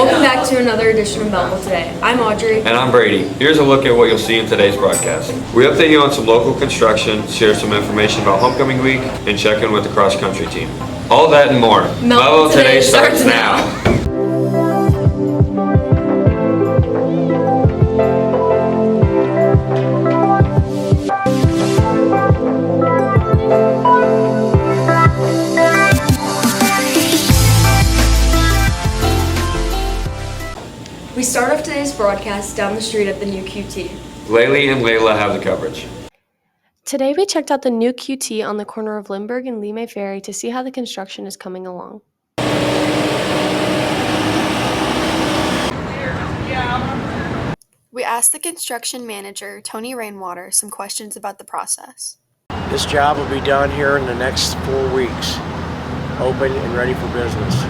Welcome back to another edition of Mehlville Today. I'm Audrey. And I'm Brady. Here's a look at what you'll see in today's broadcast. We update you on some local construction, share some information about homecoming week, and check in with the cross-country team. All that and more. Mehlville Today starts now. We start off today's broadcast down the street at the new QT. Laylee and Layla have the coverage. Today we checked out the new QT on the corner of Lindbergh and Lee Ferry to see how the construction is coming along. We asked the construction manager, Tony Rainwater, some questions about the process. This job will be done here in the next 4 weeks, open and ready for business.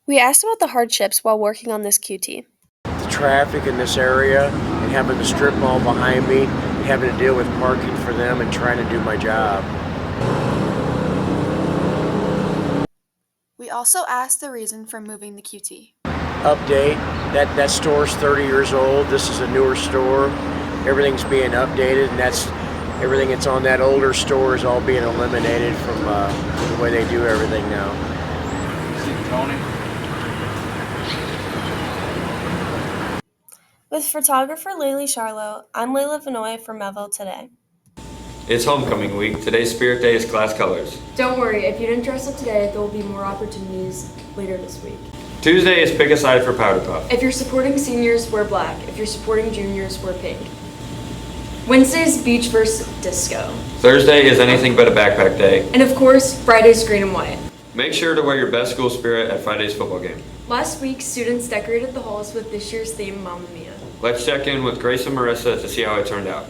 We asked about the hardships while working on this QT. The traffic in this area and having the strip mall behind me and having to deal with parking for them and trying to do my job. We also asked the reason for moving the QT. Update, that store's 30 years old. This is a newer store. Everything's being updated, and everything that's on that older store is all being eliminated from the way they do everything now. Tony. With photographer Laylee Charlo, I'm Layla Vinoy from Mehlville Today. It's homecoming week. Today's Spirit Day is class colors. Don't worry, if you didn't dress up today, there will be more opportunities later this week. Tuesday is pick a side for Powder Puff. If you're supporting seniors, wear black. If you're supporting juniors, wear pink. Wednesday's beach versus disco. Thursday is anything but a backpack day. And of course, Friday's green and white. Make sure to wear your best school spirit at Friday's football game. Last week, students decorated the halls with this year's theme, Mamma Mia. Let's check in with Grace and Marissa to see how it turned out.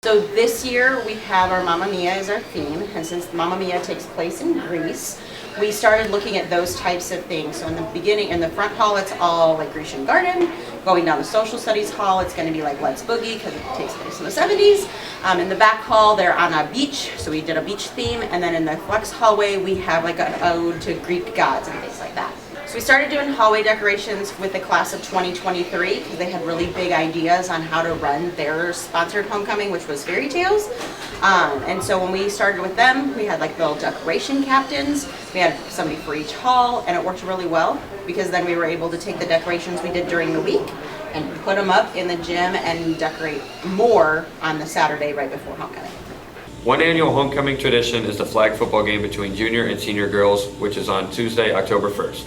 So this year we have our Mamma Mia as our theme, and since Mamma Mia takes place in Greece, we started looking at those types of things. So in the beginning, in the front hall, it's all like Grecian garden. Going down the social studies hall, it's going to be like Let's Boogie because it takes place in the 70s. In the back hall, they're on a beach, so we did a beach theme. And then in the flex hallway, we have like an ode to Greek gods and things like that. So we started doing hallway decorations with the class of 2023 because they had really big ideas on how to run their sponsored homecoming, which was Fairy Tales. And so when we started with them, we had like little decoration captains. We had somebody for each hall, and it worked really well because then we were able to take the decorations we did during the week and put them up in the gym and decorate more on the Saturday right before homecoming. One annual homecoming tradition is the flag football game between junior and senior girls, which is on Tuesday, October 1st.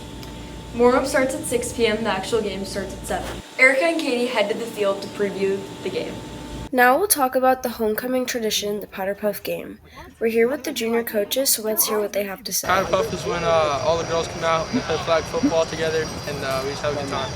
Warm-up starts at 6 p.m. The actual game starts at 7. Erica and Katie head to the field to preview the game. Now we'll talk about the homecoming tradition, the Powder Puff game. We're here with the junior coaches, so let's hear what they have to say. Powder Puff is when all the girls come out and play flag football together, and we just have a good time.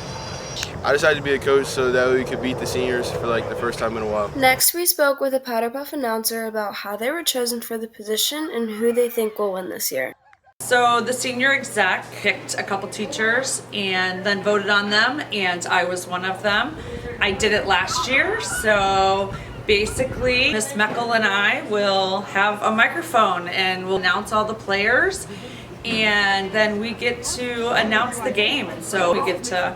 I decided to be a coach so that we could beat the seniors for like the first time in a while. Next, we spoke with a Powder Puff announcer about how they were chosen for the position and who they think will win this year. So the senior exec picked a couple teachers and then voted on them, and I was one of them. I did it last year, so basically Miss Mehlville and I will have a microphone and we'll announce all the players, and then we get to announce the game. And so we get to,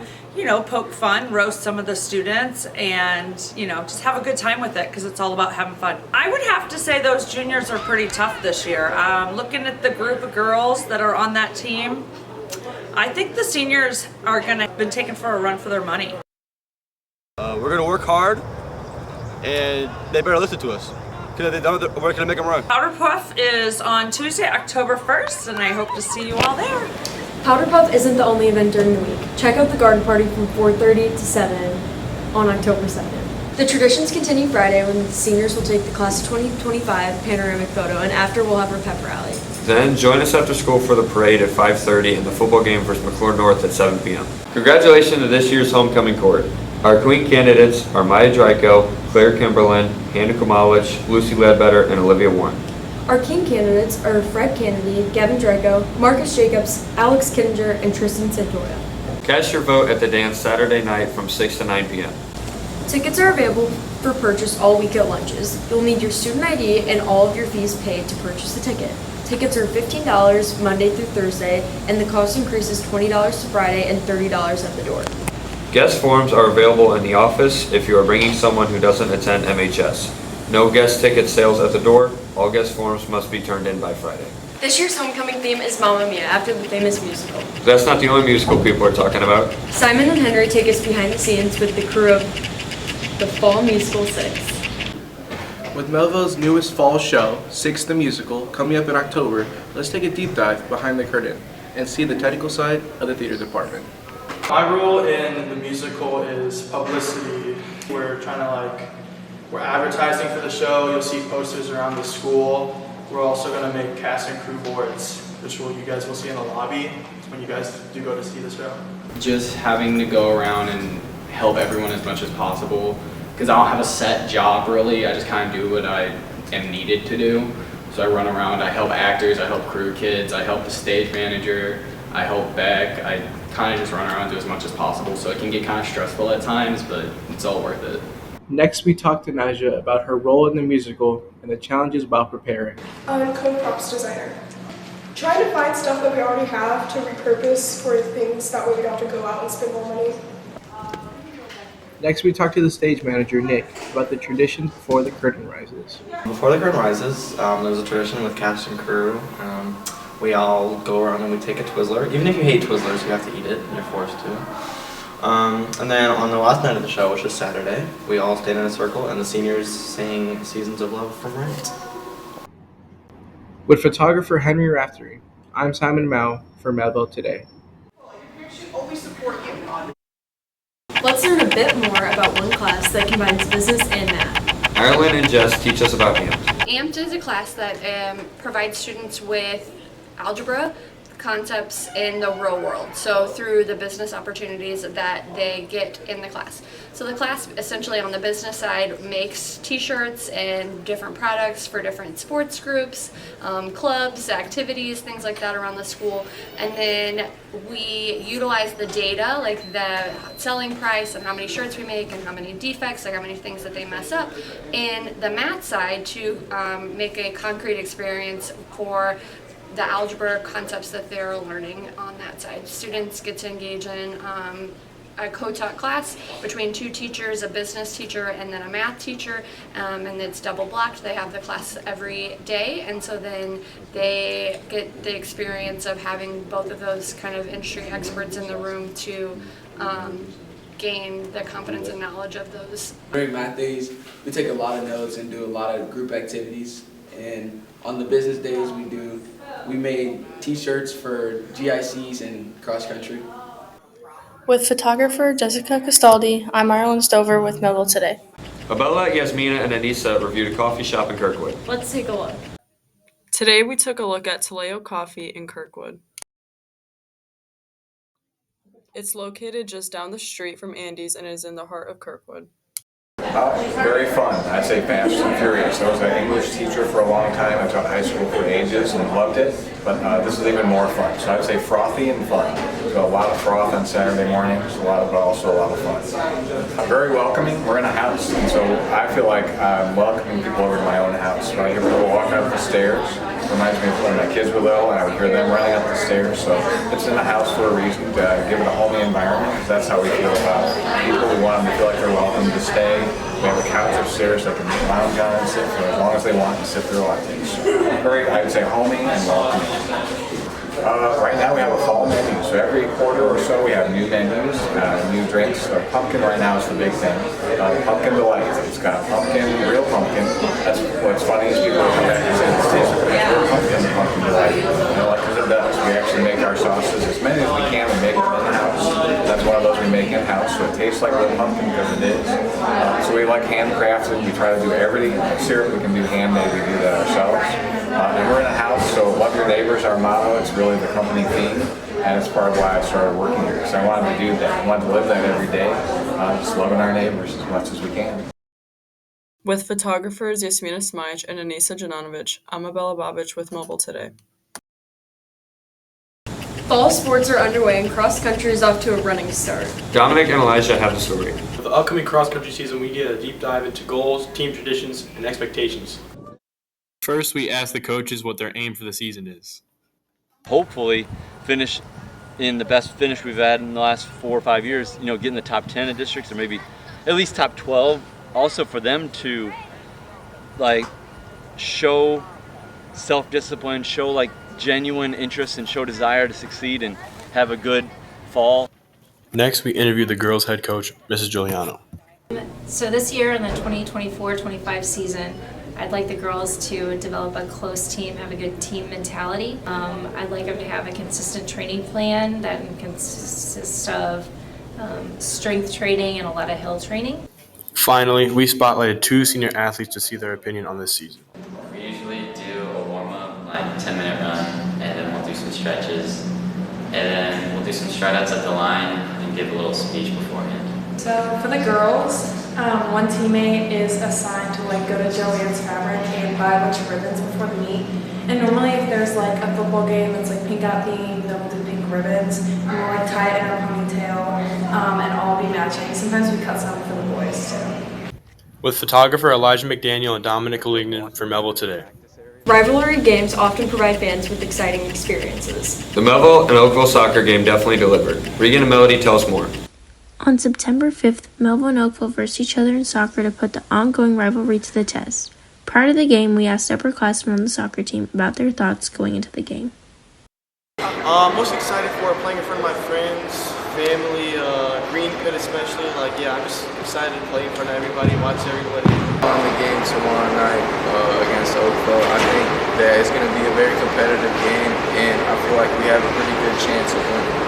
poke fun, roast some of the students, and, just have a good time with it because it's all about having fun. I would have to say those juniors are pretty tough this year. Looking at the group of girls that are on that team, I think the seniors are going to be taken for a run for their money. We're going to work hard, and they better listen to us because if they don't, we're going to make them run. Powder Puff is on Tuesday, October 1st, and I hope to see you all there. Powder Puff isn't the only event during the week. Check out the garden party from 4:30 to 7 on October 2nd. The traditions continue Friday when the seniors will take the class of 2025 panoramic photo, and after we'll have our pep rally. Then join us after school for the parade at 5:30 and the football game versus McClure North at 7 p.m. Congratulations to this year's homecoming court. Our queen candidates are Maya Dryko, Claire Kimberlin, Hannah Kumalich, Lucy Ledbetter, and Olivia Warren. Our king candidates are Fred Kennedy, Gavin Draco, Marcus Jacobs, Alex Kittinger, and Tristan Santoya. Cast your vote at the dance Saturday night from 6 to 9 p.m. Tickets are available for purchase all week at lunches. You'll need your student ID and all of your fees paid to purchase a ticket. Tickets are $15 Monday through Thursday, and the cost increases $20 to Friday and $30 at the door. Guest forms are available in the office if you are bringing someone who doesn't attend MHS. No guest ticket sales at the door. All guest forms must be turned in by Friday. This year's homecoming theme is Mamma Mia, after the famous musical. That's not the only musical people are talking about. Simon and Henry take us behind the scenes with the crew of the Fall Musical 6. With Mehlville's newest fall show, Six the Musical, coming up in October, let's take a deep dive behind the curtain and see the technical side of the theater department. My role in the musical is publicity. We're advertising for the show. You'll see posters around the school. We're also going to make cast and crew boards, which you guys will see in the lobby when you guys do go to see the show. Just having to go around and help everyone as much as possible, because I don't have a set job really. I just kind of do what I am needed to do. So I run around, I help actors, I help crew kids, I help the stage manager, I help Beck. I kind of just run around and do as much as possible, so it can get kind of stressful at times, but it's all worth it. Next, we talked to Naja about her role in the musical and the challenges about preparing. I'm co-props designer. Trying to find stuff that we already have to repurpose for things that way we don't have to go out and spend more money. Next, we talked to the stage manager, Nick, about the tradition before the curtain rises. Before the curtain rises, there's a tradition with cast and crew. We all go around and we take a Twizzler. Even if you hate Twizzlers, you have to eat it, and you're forced to. And then on the last night of the show, which is Saturday, we all stayed in a circle and the seniors sang Seasons of Love from Rent. With photographer Henry Raftery, I'm Simon Mao for Mehlville Today. Let's learn a bit more about one class that combines business and math. Ireland and Jess teach us about AMP. AMP is a class that provides students with algebra concepts in the real world, so through the business opportunities that they get in the class. So the class essentially on the business side makes t-shirts and different products for different sports groups, clubs, activities, things like that around the school, and then we utilize the data, like the selling price and how many shirts we make and how many defects, like how many things that they mess up, in the math side to make a concrete experience for the algebra concepts that they're learning on that side. Students get to engage in a co-taught class between two teachers, a business teacher and then a math teacher, and it's double blocked. They have the class every day, and so then they get the experience of having both of those kind of industry experts in the room to gain the confidence and knowledge of those. During math days, we take a lot of notes and do a lot of group activities, and on the business days we made t-shirts for GICs and cross country. With photographer Jessica Castaldi, I'm Ireland Stover with Mehlville Today. Abella, Yasmina, and Anissa reviewed a coffee shop in Kirkwood. Let's take a look. Today we took a look at Taleo Coffee in Kirkwood. It's located just down the street from Andy's and is in the heart of Kirkwood. Very fun. I'd say fast and furious. I was an English teacher for a long time. I taught high school for ages and loved it, but this is even more fun. So I'd say frothy and fun. So a lot of froth on Saturday mornings, but also a lot of fun. Very welcoming. We're in a house, and so I feel like I'm welcoming people over to my own house. When I hear people walk up the stairs, it reminds me of when my kids were little and I would hear them running up the stairs. So it's in the house for a reason, to give it a homey environment, because that's how we feel about people. We want them to feel like they're welcome to stay. We have a couch upstairs they can lounge on and sit for as long as they want and sip their lattes. Very, I would say, homey and welcoming. Right now we have a fall menu, so every quarter or so we have new menus, new drinks. Pumpkin right now is the big thing. Pumpkin Delight. It's got pumpkin, real pumpkin. That's what's funny is people come back and say, this tastes like real pumpkin Delight. Because it does. We actually make our sauces as many as we can. We make them in-house. That's one of those we make in-house, so it tastes like real pumpkin because it is. So we like handcrafted. We try to do everything. Syrup we can do handmade. We do that ourselves. And we're in a house, so love your neighbors, our motto. It's really the company theme, and it's part of why I started working here, because I wanted to do that. I wanted to live that every day, just loving our neighbors as much as we can. With photographers Yasmina Smych and Anissa Janonovich, I'm Abella Babich with Mehlville Today. Fall sports are underway and cross country is off to a running start. Dominic and Elijah have the story. For the upcoming cross country season, we get a deep dive into goals, team traditions, and expectations. First, we ask the coaches what their aim for the season is. Hopefully finish in the best finish we've had in the last 4 or 5 years, get in the top 10 of districts, or maybe at least top 12. Also for them to show self-discipline, show genuine interest, and show desire to succeed and have a good fall. Next, we interview the girls' head coach, Mrs. Giuliano. So this year in the 2024-25 season, I'd like the girls to develop a close team, have a good team mentality. I'd like them to have a consistent training plan that consists of strength training and a lot of hill training. Finally, we spotlighted 2 senior athletes to see their opinion on this season. We usually do a warm-up, 10-minute run, and then we'll do some stretches, and then we'll do some strikeouts at the line and give a little speech beforehand. So for the girls, one teammate is assigned to go to Joann's Fabric and buy a bunch of ribbons before the meet. And normally if there's a football game that's pink out themed, then we'll do pink ribbons and we'll tie it in our ponytail and all be matching. Sometimes we cut some for the boys too. With photographer Elijah McDaniel and Dominic Olignan for Mehlville Today. Rivalry games often provide fans with exciting experiences. The Mehlville and Oakville soccer game definitely delivered. Regan and Melody tell us more. On September 5th, Mehlville and Oakville versed each other in soccer to put the ongoing rivalry to the test. Prior to the game, we asked upperclassmen on the soccer team about their thoughts going into the game. Most excited for playing in front of my friends, family, green pit especially. I'm just excited to play in front of everybody, watch everybody. On the game tomorrow night against Oakville, I think that it's going to be a very competitive game, and I feel like we have a pretty good chance of winning.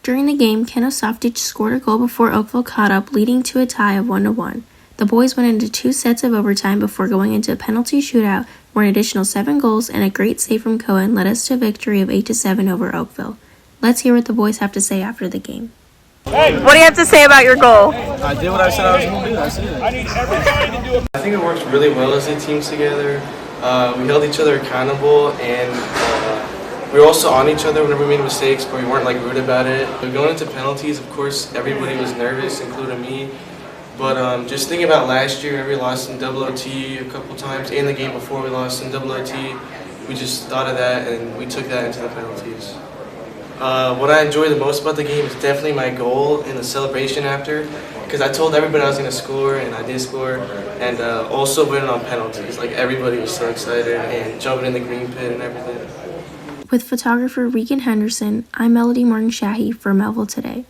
During the game, Ken Osoftic scored a goal before Oakville caught up, leading to a tie of 1-1. The boys went into 2 sets of overtime before going into a penalty shootout, where an additional 7 goals and a great save from Cohen led us to a victory of 8-7 over Oakville. Let's hear what the boys have to say after the game. What do you have to say about your goal? I did what I said I was going to do. That's it. I need everybody to do it. I think it works really well as a team together. We held each other accountable, and we were also on each other whenever we made mistakes, but we weren't rude about it. Going into penalties, of course, everybody was nervous, including me. But just thinking about last year, we lost in double OT a couple times, and the game before we lost in double OT. We just thought of that, and we took that into the penalties. What I enjoy the most about the game is definitely my goal and the celebration after, because I told everybody I was going to score, and I did score, and also winning on penalties. Everybody was so excited, and jumping in the green pit and everything. With photographer Regan Henderson, I'm Melody Martin-Shahi for Mehlville Today.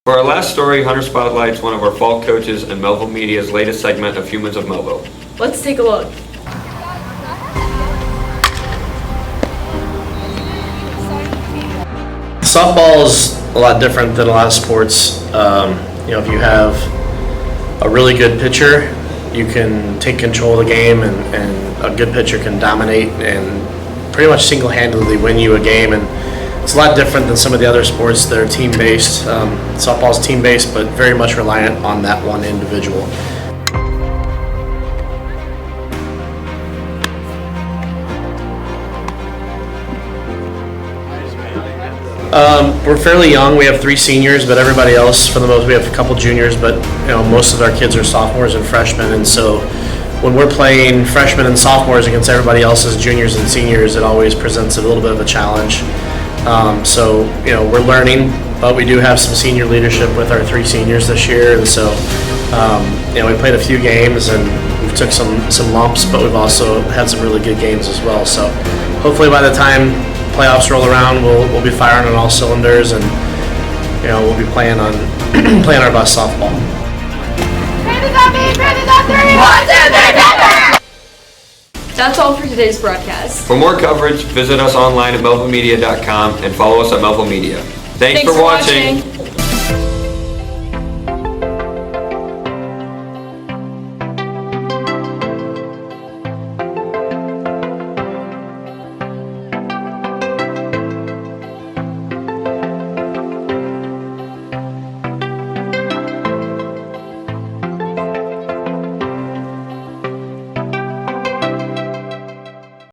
For our last story, Hunter spotlights one of our fall coaches and Mehlville Media's latest segment of Humans of Mehlville. Let's take a look. Softball is a lot different than a lot of sports. If you have a really good pitcher, you can take control of the game, and a good pitcher can dominate and pretty much single-handedly win you a game. And it's a lot different than some of the other sports that are team-based. Softball is team-based, but very much reliant on that one individual. We're fairly young. We have 3 seniors, but everybody else, for the most, we have a couple juniors, but most of our kids are sophomores and freshmen. And so when we're playing freshmen and sophomores against everybody else's juniors and seniors, it always presents a little bit of a challenge. We're learning, but we do have some senior leadership with our 3 seniors this year. And so, we played a few games and we took some lumps, but we've also had some really good games as well. So hopefully by the time playoffs roll around, we'll be firing on all cylinders, and we'll be playing our best softball. That's all for today's broadcast. For more coverage, visit us online at melvillemedia.com and follow us at Mehlville Media. Thanks for watching.